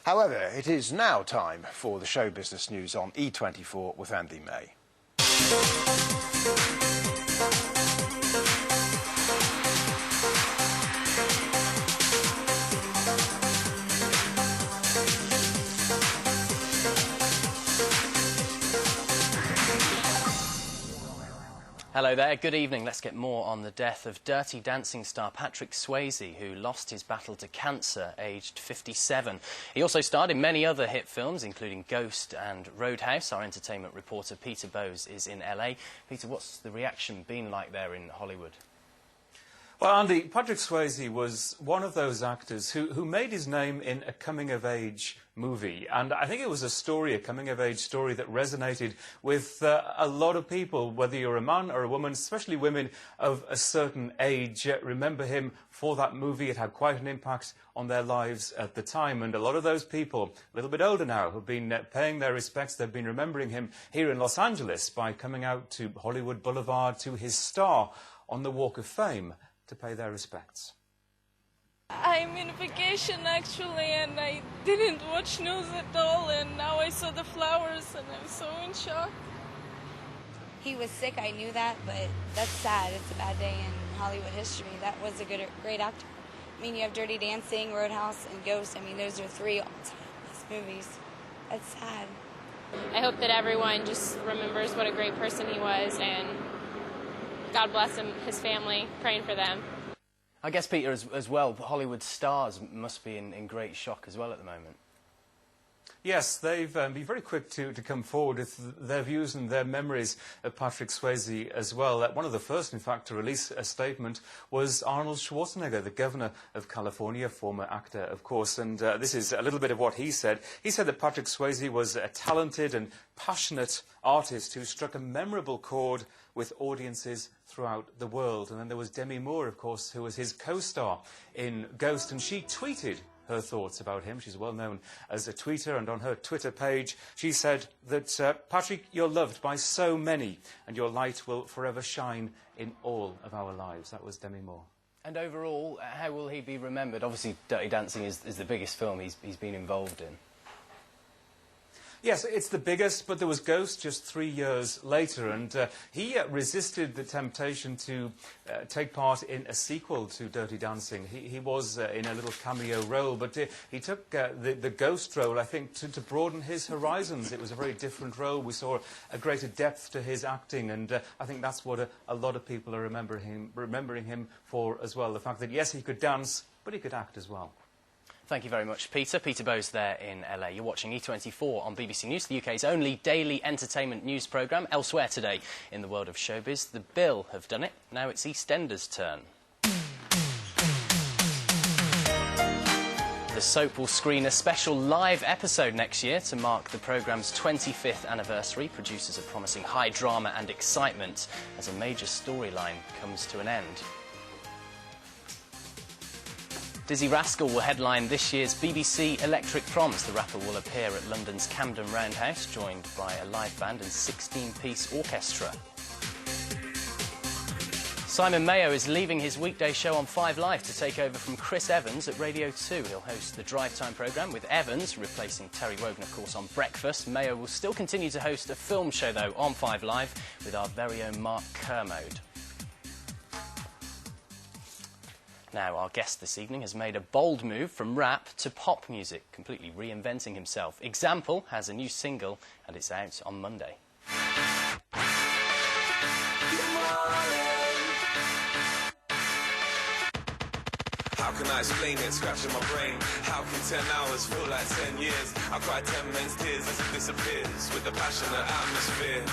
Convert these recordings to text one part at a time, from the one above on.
However, it is now time for the show business news on E24 with Andy May. Hello there, good evening. Let's get more on the death of Dirty Dancing star Patrick Swayze, who lost his battle to cancer aged 57. He also starred in many other hit films, including Ghost and Roadhouse. Our entertainment reporter Peter Bowes is in LA. Peter, what's the reaction been like there in Hollywood? Well, Andy, Patrick Swayze was one of those actors who made his name in a coming-of-age movie. And I think it was a coming-of-age story that resonated with a lot of people, whether you're a man or a woman, especially women of a certain age. Remember him for that movie. It had quite an impact on their lives at the time. And a lot of those people, a little bit older now, have been paying their respects. They've been remembering him here in Los Angeles by coming out to Hollywood Boulevard, to his star on the Walk of Fame, to pay their respects. I'm in vacation actually, and I didn't watch news at all, and now I saw the flowers and I'm so in shock. He was sick, I knew that, but that's sad. It's a bad day in Hollywood history. That was a great actor. I mean, you have Dirty Dancing, Roadhouse, and Ghost. I mean, those are three all-time movies. That's sad. I hope that everyone just remembers what a great person he was, and God bless him, his family, praying for them. I guess, Peter, as well, Hollywood stars must be in great shock as well at the moment. Yes, they've been very quick to come forward with their views and their memories of Patrick Swayze as well. One of the first, in fact, to release a statement was Arnold Schwarzenegger, the governor of California, former actor, of course. And this is a little bit of what he said. He said that Patrick Swayze was a talented and passionate artist who struck a memorable chord with audiences throughout the world. And then there was Demi Moore, of course, who was his co-star in Ghost, and she tweeted her thoughts about him. She's well known as a tweeter, and on her Twitter page she said that, Patrick, you're loved by so many, and your light will forever shine in all of our lives. That was Demi Moore. And overall, how will he be remembered? Obviously, Dirty Dancing is the biggest film he's been involved in. Yes, it's the biggest, but there was Ghost just 3 years later, and he resisted the temptation to take part in a sequel to Dirty Dancing. He was in a little cameo role, but he took the Ghost role, I think, to broaden his horizons. It was a very different role. We saw a greater depth to his acting, and I think that's what a lot of people are remembering him for as well. The fact that, yes, he could dance, but he could act as well. Thank you very much, Peter. Peter Bowes there in LA. You're watching E24 on BBC News, the UK's only daily entertainment news programme. Elsewhere today in the world of showbiz, The Bill have done it. Now it's EastEnders' turn. The soap will screen a special live episode next year to mark the programme's 25th anniversary. Producers are promising high drama and excitement as a major storyline comes to an end. Dizzy Rascal will headline this year's BBC Electric Proms. The rapper will appear at London's Camden Roundhouse, joined by a live band and 16-piece orchestra. Simon Mayo is leaving his weekday show on 5 Live to take over from Chris Evans at Radio 2. He'll host the Drive Time programme with Evans replacing Terry Wogan, of course, on Breakfast. Mayo will still continue to host a film show, though, on 5 Live with our very own Mark Kermode. Now, our guest this evening has made a bold move from rap to pop music, completely reinventing himself. Example has a new single, and it's out on Monday. How can I explain it? Scratching my brain. How can 10 hours feel like 10 years? I cried 10 men's tears as it disappears with the passionate atmosphere.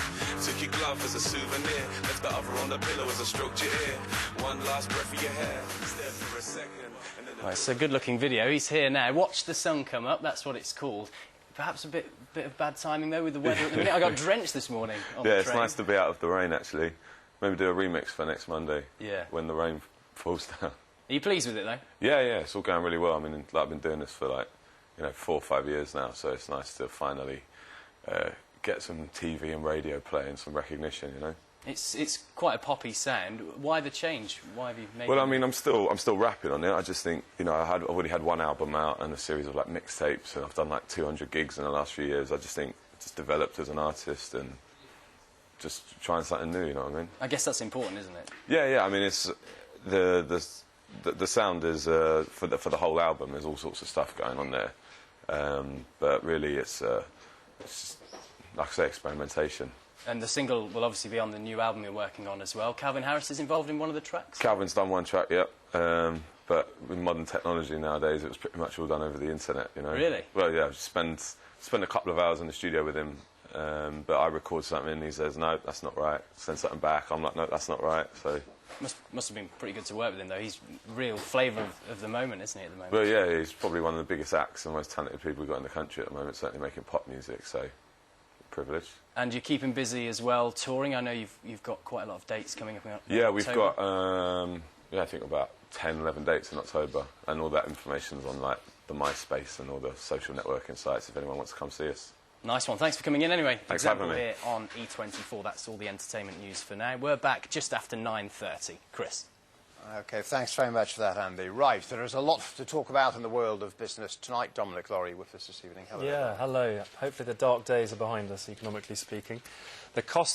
Took your glove as a souvenir, left the other on the pillow as I stroked your ear. One last breath of your hair, stared for a second. Right, it's a good-looking video. He's here now. Watch the sun come up. That's what it's called. Perhaps a bit of bad timing though with the weather at the minute. I got drenched this morning on the train. It's nice to be out of the rain actually. Maybe do a remix for next Monday. Yeah. When the rain falls down. Are you pleased with it though? Yeah, it's all going really well. I mean, I've been doing this for 4 or 5 years now, so it's nice to finally get some TV and radio play and some recognition, It's quite a poppy sound. Why the change? Why have you made? Well, I mean, I'm still rapping on it. I just think, you know, I've already had one album out and a series of like mixtapes, and I've done like 200 gigs in the last few years. I just think just developed as an artist and just trying something new. You know what I mean? I guess that's important, isn't it? Yeah. I mean, it's the sound is for the whole album. There's all sorts of stuff going on there, but really it's just, like I say, experimentation. And the single will obviously be on the new album you're working on as well. Calvin Harris is involved in one of the tracks? Calvin's done one track, yep. But with modern technology nowadays, it was pretty much all done over the internet, you know. Really? Well, yeah, spend a couple of hours in the studio with him, but I record something and he says, no, that's not right. Send something back. I'm like, no, that's not right. So Must have been pretty good to work with him, though. He's real flavour of the moment, isn't he, at the moment? Well, yeah, he's probably one of the biggest acts and most talented people we've got in the country at the moment, certainly making pop music, so privilege. And you're keeping busy as well, touring. I know you've got quite a lot of dates coming up in October. Yeah, we've got, I think about 10, 11 dates in October, and all that information's on, like, the MySpace and all the social networking sites if anyone wants to come see us. Nice one. Thanks for coming in anyway. Thanks for having me. Here on E24. That's all the entertainment news for now. We're back just after 9:30. Chris. OK, thanks very much for that, Andy. Right, there is a lot to talk about in the world of business tonight. Dominic Laurie with us this evening. Hello. Yeah, hello. Hopefully the dark days are behind us, economically speaking. The cost